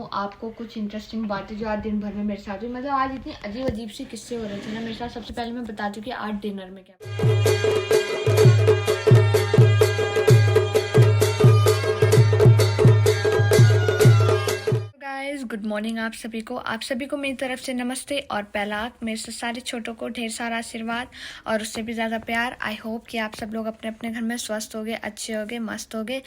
हूँ आपको कुछ इंटरेस्टिंग बातें जो आज दिन भर में मेरे साथ हुई। मतलब आज इतनी अजीब अजीब सी किस्से हो रहे थे ना मेरे साथ। सबसे पहले मैं बता दूँ कि आज डिनर में क्या गाइस, गुड मॉर्निंग आप सभी को मेरी तरफ से नमस्ते और पहला मेरे से सारे छोटों को ढेर सारा आशीर्वाद और उससे भी ज़्यादा प्यार। आई होप कि आप सब लोग अपने अपने घर में स्वस्थ होगे, अच्छे होगे, मस्त होगे।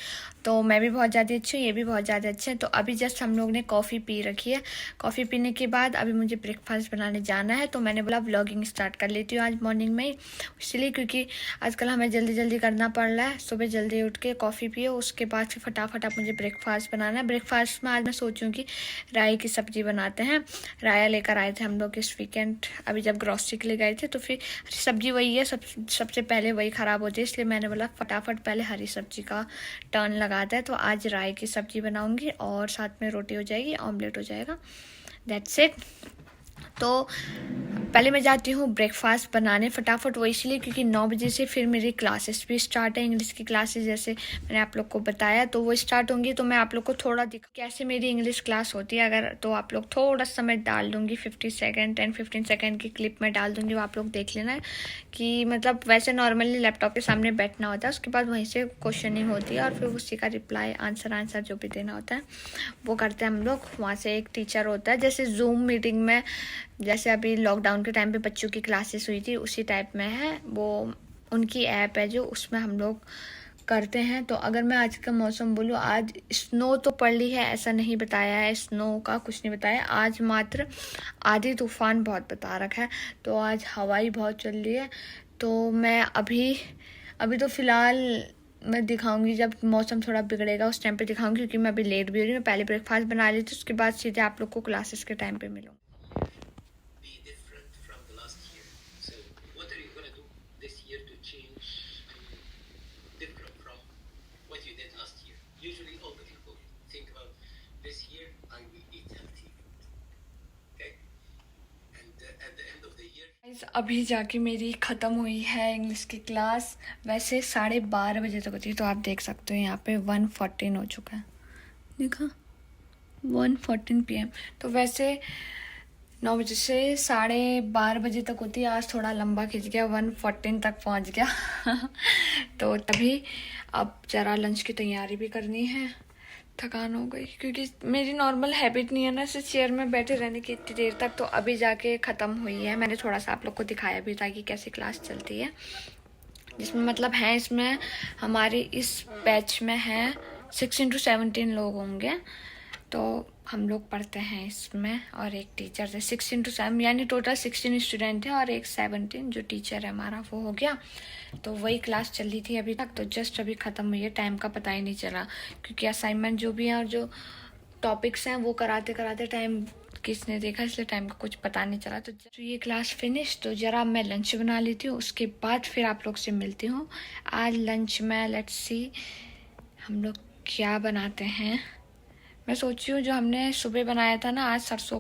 तो मैं भी बहुत ज़्यादा अच्छी हूँ, ये भी बहुत ज़्यादा अच्छे हैं। तो अभी जस्ट हम लोग ने कॉफ़ी पी रखी है। कॉफ़ी पीने के बाद अभी मुझे ब्रेकफास्ट बनाने जाना है, तो मैंने बोला व्लॉगिंग स्टार्ट कर लेती हूँ आज मॉर्निंग में ही। इसलिए क्योंकि आजकल हमें जल्दी जल्दी करना पड़ रहा है। सुबह जल्दी उठ के कॉफ़ी पियो, उसके बाद फिर फटाफट आप मुझे ब्रेकफास्ट बनाना है। ब्रेकफास्ट में आज मैं सोचूँ कि राई की सब्जी बनाते हैं। राया लेकर आए थे हम लोग इस वीकेंड, अभी जब ग्रॉसरी के लिए गए थे। तो फिर सब्जी वही है, सबसे पहले वही ख़राब होती है, इसलिए मैंने बोला फटाफट पहले हरी सब्जी का टर्न लगाता है। तो आज राई की सब्जी बनाऊंगी और साथ में रोटी हो जाएगी, ऑमलेट हो जाएगा, दैट्स इट। तो पहले मैं जाती हूँ ब्रेकफास्ट बनाने फटाफट, वो इसलिए क्योंकि 9 बजे से फिर मेरी क्लासेस भी स्टार्ट है। इंग्लिश की क्लासेस जैसे मैंने आप लोग को बताया, तो वो स्टार्ट होंगी। तो मैं आप लोग को थोड़ा कैसे मेरी इंग्लिश क्लास होती है, अगर तो आप लोग थोड़ा समय डाल दूँगी, 10-15 सेकेंड की क्लिप में डाल दूँगी। वो आप लोग देख लेना कि मतलब वैसे नॉर्मली लैपटॉप के सामने बैठना होता है, उसके बाद वहीं से क्वेश्चनिंग होती है और फिर उसी का रिप्लाई आंसर जो भी देना होता है वो करते हैं हम लोग। वहाँ से एक टीचर होता है, जैसे जूम मीटिंग में, जैसे अभी लॉकडाउन के टाइम पे बच्चों की क्लासेस हुई थी उसी टाइप में है वो। उनकी ऐप है जो, उसमें हम लोग करते हैं। तो अगर मैं आज का मौसम बोलूँ, आज स्नो तो पड़ ली है, ऐसा नहीं बताया है, स्नो का कुछ नहीं बताया। आज मात्र आधी तूफान बहुत बता रखा है। तो आज हवाई बहुत चल रही है। तो मैं अभी तो फ़िलहाल मैं दिखाऊंगी, जब मौसम थोड़ा बिगड़ेगा उस टाइम पे दिखाऊंगी, क्योंकि मैं अभी लेट भी हो रही हूँ। मैं पहले ब्रेकफास्ट बना ली थी, उसके बाद सीधे आप लोग को क्लासेस के टाइम पे मिलूँ। अभी जाके मेरी ख़त्म हुई है इंग्लिश की क्लास। वैसे 12:30 बजे तक होती है, तो आप देख सकते हो यहाँ पे 1:14 हो चुका है, देखा 1:14 PM। तो वैसे 9 बजे से 12:30 बजे तक होती है, आज थोड़ा लंबा खिंच गया, 1:14 तक पहुँच गया तो तभी अब ज़रा लंच की तैयारी भी करनी है। थकान हो गई क्योंकि मेरी नॉर्मल हैबिट नहीं है ना ऐसे चेयर में बैठे रहने की इतनी देर तक। तो अभी जाके ख़त्म हुई है। मैंने थोड़ा सा आप लोग को दिखाया भी था कि कैसी क्लास चलती है, जिसमें मतलब है, इसमें हमारे इस बैच में है 16 to 17 लोग होंगे। तो हम लोग पढ़ते हैं इसमें, और एक टीचर है। 16 to 7 यानी टोटल 16 स्टूडेंट है और एक 17 जो टीचर है हमारा वो हो गया। तो वही क्लास चल रही थी अभी तक। तो जस्ट अभी ख़त्म हुई है, टाइम का पता ही नहीं चला, क्योंकि असाइनमेंट जो भी है और जो टॉपिक्स हैं वो कराते कराते टाइम किसने देखा, इसलिए टाइम का कुछ पता नहीं चला। तो ये क्लास फिनिश, तो ज़रा मैं लंच बना लेती हूँ, उसके बाद फिर आप लोग से मिलती हूँ। आज लंच में लेट्स सी हम लोग क्या बनाते हैं। मैं सोची हूँ जो हमने सुबह बनाया था ना आज, सरसों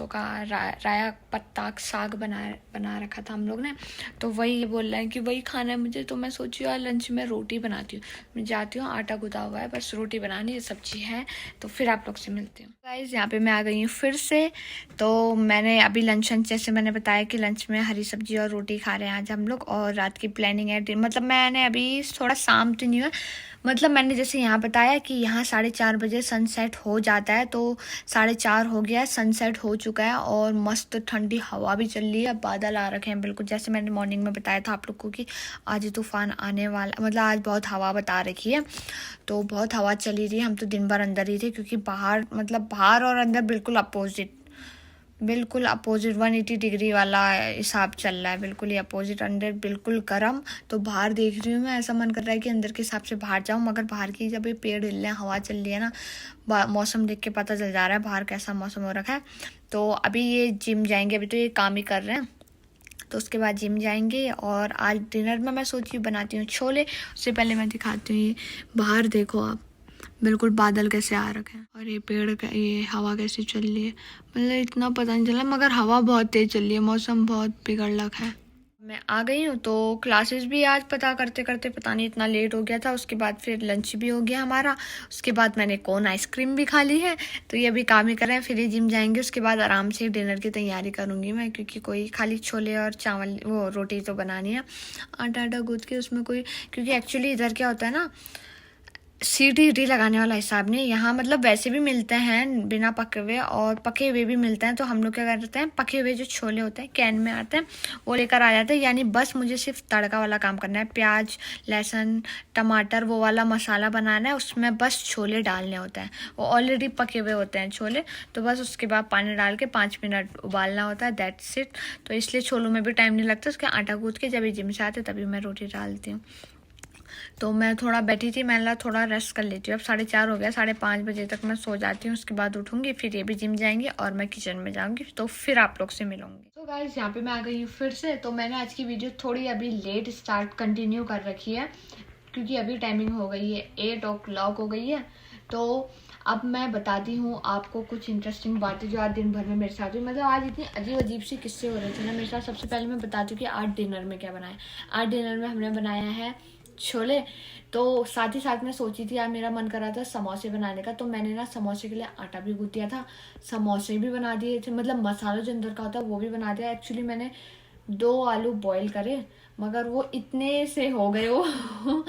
का राया पत्ता साग बना रखा था हम लोग ने। तो वही बोल रहे हैं कि वही खाना है मुझे। तो मैं सोची यार लंच में रोटी बनाती हूँ। मैं जाती हूँ, आटा गुदा हुआ है, बस रोटी बनानी है, सब्जी है। तो फिर आप लोग से मिलती हूँ। गाइस यहाँ पे मैं आ गई हूँ फिर से। तो मैंने अभी लंच जैसे मैंने बताया कि लंच में हरी सब्जी और रोटी खा रहे हैं आज हम लोग। और रात की प्लानिंग है, मतलब मैंने अभी थोड़ा शाम तो नहीं हुआ, मतलब मैंने जैसे यहाँ बताया कि यहाँ 4:30 बजे सनसेट हो जाता है। तो 4:30 हो गया है, सनसेट हो चुका है और मस्त ठंडी हवा भी चल रही है। बादल आ रखे हैं बिल्कुल, जैसे मैंने मॉर्निंग में बताया था आप लोग को कि आज तूफान आने वाला, मतलब आज बहुत हवा बता रखी है। तो बहुत हवा चली रही है। हम तो दिन भर अंदर ही थे, क्योंकि बाहर और अंदर बिल्कुल अपोजिट 180 डिग्री वाला हिसाब चल रहा है, बिल्कुल ही अपोजिट। अंदर बिल्कुल गर्म। तो बाहर देख रही हूँ मैं, ऐसा मन कर रहा है कि अंदर के हिसाब से बाहर जाऊँ, मगर बाहर की जब ये पेड़ हिल रहे हैं, हवा चल रही है ना, मौसम देख के पता चल जा रहा है बाहर कैसा मौसम हो रखा है। तो अभी ये जिम जाएंगे, अभी तो ये काम ही कर रहे हैं, तो उसके बाद जिम जाएंगे। और आज डिनर में मैं सोची बनाती हूँ छोले। उससे पहले मैं दिखाती हूँ, ये बाहर देखो आप, बिल्कुल बादल कैसे आ रखे हैं और ये पेड़ का, ये हवा कैसी चल रही है, मतलब इतना पता नहीं चला, मगर हवा बहुत तेज चल रही है, मौसम बहुत बिगड़ रखा है। मैं आ गई हूँ। तो क्लासेस भी आज पता करते करते पता नहीं इतना लेट हो गया था। उसके बाद फिर लंच भी हो गया हमारा। उसके बाद मैंने कोन आइसक्रीम भी खा ली है। तो ये अभी काम ही कर रहे हैं, फिर ये जिम जाएंगे। उसके बाद आराम से डिनर की तैयारी करूँगी मैं, क्योंकि कोई खाली छोले और चावल वो रोटी तो बनानी है। आटा आटा गूँथ के उसमें कोई, क्योंकि एक्चुअली इधर क्या होता है ना, सीटी ईटी लगाने वाला हिसाब नहीं। यहाँ मतलब वैसे भी मिलते हैं बिना पके हुए और पके हुए भी मिलते हैं। तो हम लोग क्या करते हैं, पके हुए जो छोले होते हैं कैन में आते हैं वो लेकर आ जाते हैं। यानी बस मुझे सिर्फ तड़का वाला काम करना है, प्याज लहसुन टमाटर वो वाला मसाला बनाना है, उसमें बस छोले डालने होते हैं। वो ऑलरेडी पके हुए होते हैं छोले। तो बस उसके बाद पानी डाल के 5 मिनट उबालना होता है, दैट्स इट। तो इसलिए छोलों में भी टाइम नहीं लगता। उसके आटा गूँथ के जब ये जिम से आते तभी मैं रोटी डालती हूँ। तो मैं थोड़ा बैठी थी, मैंने थोड़ा रेस्ट कर लेती हूँ। अब 4:30 हो गया, 5:30 बजे तक मैं सो जाती हूँ। उसके बाद उठूँगी, फिर ये भी जिम जाएंगे और मैं किचन में जाऊँगी। तो फिर आप लोग से मिलूँगी। तो गाइस यहाँ पे मैं आ गई हूँ फिर से। तो मैंने आज की वीडियो थोड़ी अभी लेट स्टार्ट कंटिन्यू कर रखी है, क्योंकि अभी टाइमिंग हो गई है 8 o'clock हो गई है। तो अब मैं बताती हूँ आपको कुछ इंटरेस्टिंग बातें जो आज दिन भर में मेरे साथ हुई। मतलब आज इतनी अजीब अजीब सी किस्से हो रहे थे ना मेरे साथ। सबसे पहले मैं बताती हूँ कि आज डिनर में क्या बनाया। आज डिनर में हमने बनाया है छोले। तो साथ ही साथ मैं सोची थी, यार मेरा मन कर रहा था समोसे बनाने का। तो मैंने ना समोसे के लिए आटा भी गूँथ दिया था, समोसे भी बना दिए थे, मतलब मसाला जो अंदर का होता है वो भी बना दिया। एक्चुअली मैंने 2 आलू बॉईल करे, मगर वो इतने से हो गए वो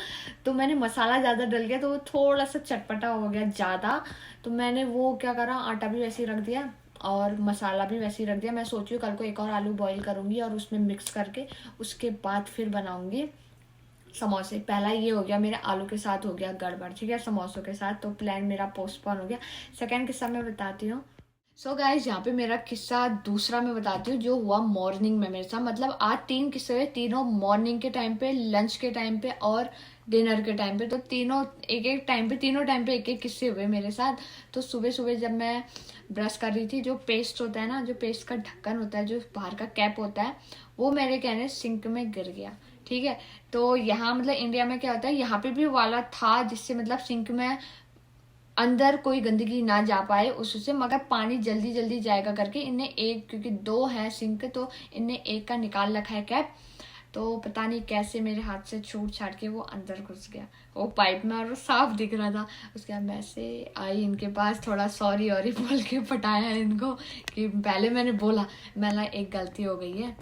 तो मैंने मसाला ज़्यादा डल गया, तो वो थोड़ा सा चटपटा हो गया ज़्यादा। तो मैंने वो क्या करा, आटा भी वैसे ही रख दिया और मसाला भी वैसे ही रख दिया। मैं सोची हूँ कल को एक और आलू बॉईल करूँगी और उसमें मिक्स करके उसके बाद फिर बनाऊँगी समोसे। पहला ये हो गया मेरे आलू के साथ हो गया गड़बड़, ठीक है, समोसों के साथ। तो प्लान मेरा पोस्टपोन हो गया। सेकंड किस्सा मैं बताती हूँ। सो गाइज यहाँ पे मेरा किस्सा दूसरा मैं बताती हूँ जो हुआ मॉर्निंग में मेरे साथ। मतलब आज 3 किस्से हुए, तीनों मॉर्निंग के टाइम पे, लंच के टाइम पे और डिनर के टाइम पे। तो तीनों एक एक टाइम पे, तीनों टाइम पे एक एक किस्से हुए मेरे साथ। तो सुबह सुबह जब मैं ब्रश कर रही थी, जो पेस्ट होता है ना, जो पेस्ट का ढक्कन होता है, जो बाहर का कैप होता है, वो मेरे कहने सिंक में गिर गया, ठीक है। तो यहाँ मतलब इंडिया में क्या होता है, यहाँ पे भी वाला था जिससे मतलब सिंक में अंदर कोई गंदगी ना जा पाए उससे, मगर पानी जल्दी जल्दी जाएगा करके इनने एक, क्योंकि 2 है सिंक तो इनने एक का निकाल रखा है कैप। तो पता नहीं कैसे मेरे हाथ से छूट छाट के वो अंदर घुस गया वो पाइप में, और वो साफ दिख रहा था। उसके बाद मैं से आई इनके पास, थोड़ा सॉरी और बोल के पटाया इनको कि पहले मैंने बोला, मैंने एक गलती हो गई है,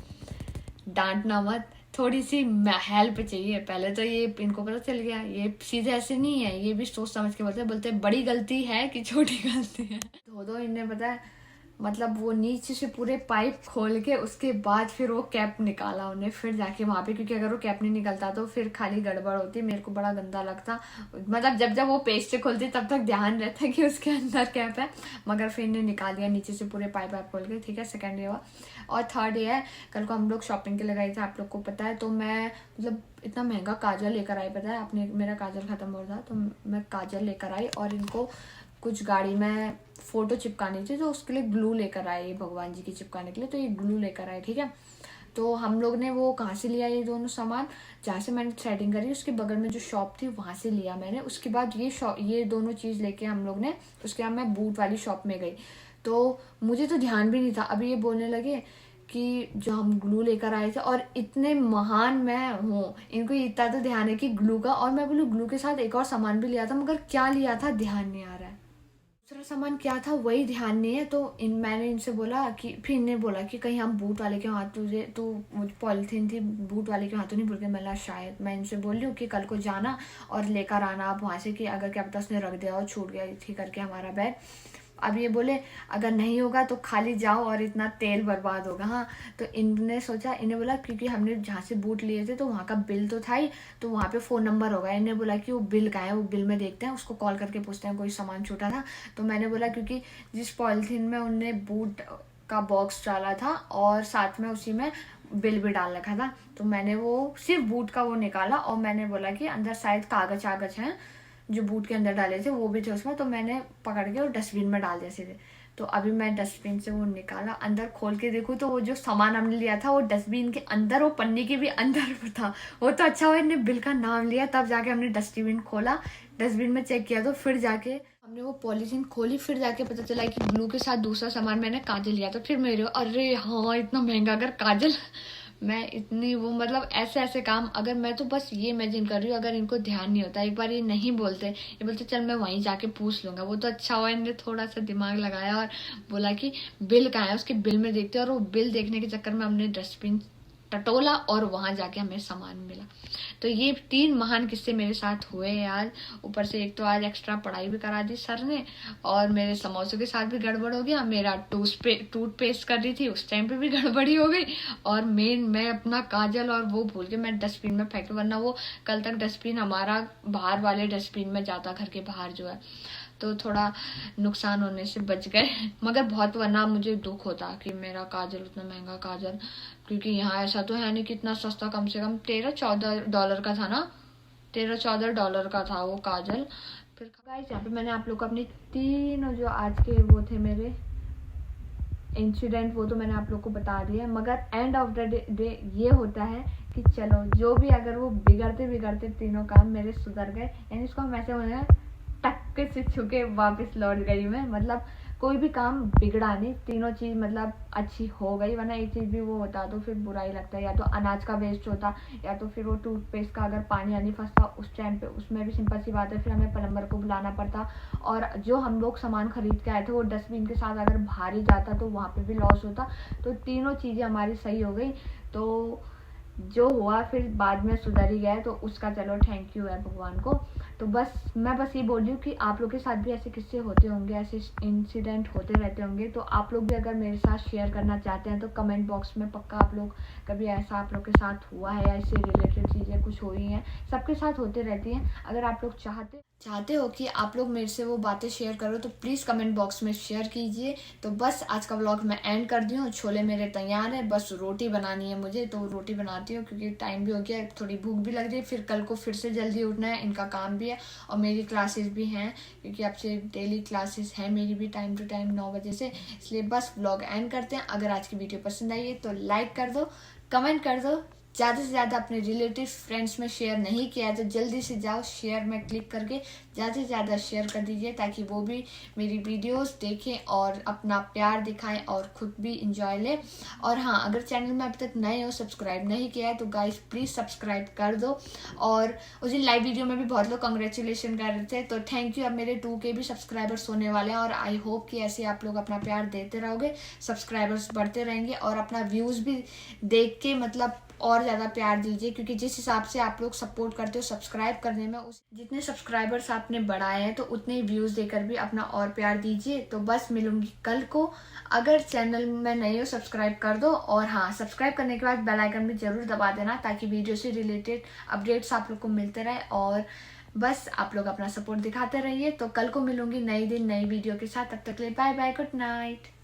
डांटना मत, थोड़ी सी हेल्प चाहिए। पहले तो ये इनको पता चल गया, ये सीधे ऐसे नहीं है, ये भी सोच समझ के बोलते बड़ी गलती है कि छोटी गलती है। दो इन्हें पता है, मतलब वो नीचे से पूरे पाइप खोल के उसके बाद फिर वो कैप निकाला उन्हें, फिर जाके वहां पे, क्योंकि अगर वो कैप नहीं निकलता तो फिर खाली गड़बड़ होती, मेरे को बड़ा गंदा लगता। मतलब जब जब वो पेस्ट से खोलती तब तक ध्यान रहता कि उसके अंदर कैप है, मगर फिर इन्हें निकाल दिया नीचे से पूरे पाइप खोल के, ठीक है। सेकंड ये हुआ। और थर्ड ये है, कल को हम लोग शॉपिंग के लिए गए थे, आप लोग को पता है। तो मैं मतलब इतना महंगा काजल लेकर आई, पता है आपने, मेरा काजल खत्म हो रहा था तो मैं काजल लेकर आई, और इनको कुछ गाड़ी में फोटो चिपकानी थी तो उसके लिए ग्लू लेकर आए, भगवान जी की चिपकाने के लिए। तो ये ग्लू लेकर आए, ठीक है। तो हम लोग ने वो कहाँ से लिया, ये दोनों सामान जहाँ से मैंने थ्रेडिंग करी उसके बगल में जो शॉप थी वहाँ से लिया मैंने। उसके बाद ये दोनों चीज़ लेके हम लोग ने, उसके बाद मैं बूट वाली शॉप में गई। तो मुझे तो ध्यान भी नहीं था, अभी ये बोलने लगे कि जो हम ग्लू लेकर आए थे, और इतने महान मैं हूँ, इनको इतना तो ध्यान है कि ग्लू का, और मैं बोलूँ ग्लू के साथ एक और सामान भी लिया था, मगर क्या लिया था ध्यान नहीं आ रहा है। दूसरा सामान क्या था वही ध्यान नहीं है। तो मैंने इनसे बोला कि, फिर इन्हें बोला कि कहीं हम बूट वाले के हाथ, तुझे तो पॉलिथीन थी बूट वाले के हाथों नहीं, बोल के मैं शायद मैं इनसे बोल रही हूँ कि कल को जाना और लेकर आना आप वहाँ से, कि अगर क्या पता उसने रख दिया और छूट गया थी करके हमारा बैग। अब ये बोले अगर नहीं होगा तो खाली जाओ और इतना तेल बर्बाद होगा। हाँ, तो इनने सोचा, इन्हें बोला क्योंकि हमने जहाँ से बूट लिए थे तो वहाँ का बिल तो था ही, तो वहाँ पे फ़ोन नंबर होगा। इन्हें बोला कि वो बिल का है, वो बिल में देखते हैं, उसको कॉल करके पूछते हैं कोई सामान छूटा था। तो मैंने बोला क्योंकि जिस पॉलिथीन में उनने बूट का बॉक्स डाला था और साथ में उसी में बिल भी डाल रखा था, तो मैंने वो सिर्फ बूट का वो निकाला, और मैंने बोला कि अंदर शायद कागज हैं जो बूट के अंदर डाले थे वो भी थे उसमें, तो मैंने पकड़ के वो डस्टबिन में डाल दिया सीधे। तो अभी मैं डस्टबिन से वो निकाला, अंदर खोल के देखूँ तो वो जो सामान हमने लिया था वो डस्टबिन के अंदर, वो पन्नी के भी अंदर था। वो तो अच्छा हुआ इन्होंने बिल का नाम लिया, तब जाके हमने डस्टबिन खोला, डस्टबिन में चेक किया, तो फिर जाके हमने वो पॉलीथीन खोली, फिर जाके पता चला कि ग्लू के साथ दूसरा सामान मैंने काजल लिया। तो फिर मेरे, अरे हाँ इतना महंगा, अगर काजल मैं इतनी वो मतलब ऐसे ऐसे काम, अगर मैं तो बस ये इमेजिन कर रही हूँ, अगर इनको ध्यान नहीं होता, एक बार ये नहीं बोलते, ये बोलते चल मैं वहीं जाके पूछ लूंगा, वो तो अच्छा हुआ इन्होंने थोड़ा सा दिमाग लगाया और बोला कि बिल कहाँ है, उसके बिल में देखते, और वो बिल देखने के चक्कर में हमने डस्टबिन टटोला और वहां जाके हमें सामान मिला। तो ये 3 महान किस्से मेरे साथ हुए हैं आज। ऊपर से एक तो आज एक्स्ट्रा पढ़ाई भी करा दी सर ने, और मेरे समोसों के साथ भी गड़बड़ हो गया, मेरा टूथपेस्ट कर रही थी उस टाइम पे भी गड़बड़ी हो गई, और मैं अपना काजल और वो भूल के मैं डस्टबिन में फेंक, वरना वो कल तक डस्टबिन हमारा बाहर वाले डस्टबिन में जाता, घर के बाहर जो है, तो थोड़ा नुकसान होने से बच गए। मगर बहुत, वरना मुझे दुख होता कि मेरा काजल, उतना महंगा काजल, क्योंकि यहाँ ऐसा तो है नहीं कि इतना सस्ता, कम से कम $13-14 का था ना, $13-14 का था वो काजल। फिर गाइस यहाँ पे मैंने आप लोग को अपनी तीनों जो आज के वो थे मेरे इंसिडेंट, वो तो मैंने आप लोग को बता दिया, मगर एंड ऑफ द डे ये होता है कि चलो जो भी, अगर वो बिगड़ते बिगड़ते तीनों काम मेरे सुधर गए, यानी इसको हम ऐसे होने टक्के से छुके वापस लौट गई मैं, मतलब कोई भी काम बिगड़ा नहीं, तीनों चीज मतलब अच्छी हो गई, वरना एक चीज भी वो होता तो फिर बुरा ही लगता है, या तो अनाज का वेस्ट होता, या तो फिर वो टूथपेस्ट का अगर पानी आनी फंसता उस टाइम पे, उसमें भी सिंपल सी बात है, फिर हमें प्लम्बर को बुलाना पड़ता, और जो हम लोग सामान खरीद के आए थे वो डस्टबिन के साथ अगर बाहर ही जाता तो वहाँ पे भी लॉस होता। तो तीनों चीजें हमारी सही हो गई, तो जो हुआ फिर बाद में सुधर ही गया, तो उसका चलो थैंक यू है भगवान को। तो बस मैं बस ये बोल रही हूँ कि आप लोग के साथ भी ऐसे किस्से होते होंगे, ऐसे इंसिडेंट होते रहते होंगे, तो आप लोग भी अगर मेरे साथ शेयर करना चाहते हैं तो कमेंट बॉक्स में पक्का आप लोग, कभी ऐसा आप लोग के साथ हुआ है या इससे रिलेटेड चीज़ें कुछ हुई हैं, सबके साथ होते रहती हैं, अगर आप लोग चाहते हो कि आप लोग मेरे से वो बातें शेयर करो तो प्लीज़ कमेंट बॉक्स में शेयर कीजिए। तो बस आज का व्लॉग मैं एंड कर दी हूँ, छोले मेरे तैयार है, बस रोटी बनानी है मुझे, तो रोटी बनाती हूँ क्योंकि टाइम भी हो गया, थोड़ी भूख भी लग रही है, फिर कल को फिर से जल्दी उठना है, इनका काम भी है और मेरी क्लासेस भी हैं, क्योंकि अब से डेली क्लासेस है मेरी भी टाइम टू टाइम 9 बजे से, इसलिए बस व्लॉग एंड करते हैं। अगर आज की वीडियो पसंद आई है तो लाइक कर दो, कमेंट कर दो, ज़्यादा से ज़्यादा अपने रिलेटिव फ्रेंड्स में शेयर नहीं किया है तो जल्दी से जाओ शेयर में क्लिक करके ज़्यादा से ज़्यादा शेयर कर दीजिए, ताकि वो भी मेरी वीडियोस देखें और अपना प्यार दिखाएं और ख़ुद भी इंजॉय लें। और हाँ, अगर चैनल में अभी तक नए हो, सब्सक्राइब नहीं किया है तो गाइस प्लीज़ सब्सक्राइब कर दो। और उस दिन लाइव वीडियो में भी बहुत लोग कंग्रेचुलेशन कर रहे थे, तो थैंक यू। अब मेरे 2K भी सब्सक्राइबर्स होने वाले हैं और आई होप कि ऐसे आप लोग अपना प्यार देते रहोगे, सब्सक्राइबर्स बढ़ते रहेंगे और अपना व्यूज़ भी देख के मतलब और ज़्यादा प्यार दीजिए, क्योंकि जिस हिसाब से आप लोग सपोर्ट करते हो सब्सक्राइब करने में, उस जितने सब्सक्राइबर्स आपने बढ़ाए हैं तो उतने व्यूज़ देकर भी अपना और प्यार दीजिए। तो बस मिलूंगी कल को, अगर चैनल में नए हो सब्सक्राइब कर दो, और हाँ, सब्सक्राइब करने के बाद बेल आइकन भी ज़रूर दबा देना ताकि वीडियो से रिलेटेड अपडेट्स आप लोग को मिलते रहे। और बस आप लोग अपना सपोर्ट दिखाते रहिए। तो कल को मिलूंगी नई दिन नई वीडियो के साथ, तब तक के लिए बाय बाय, गुड नाइट।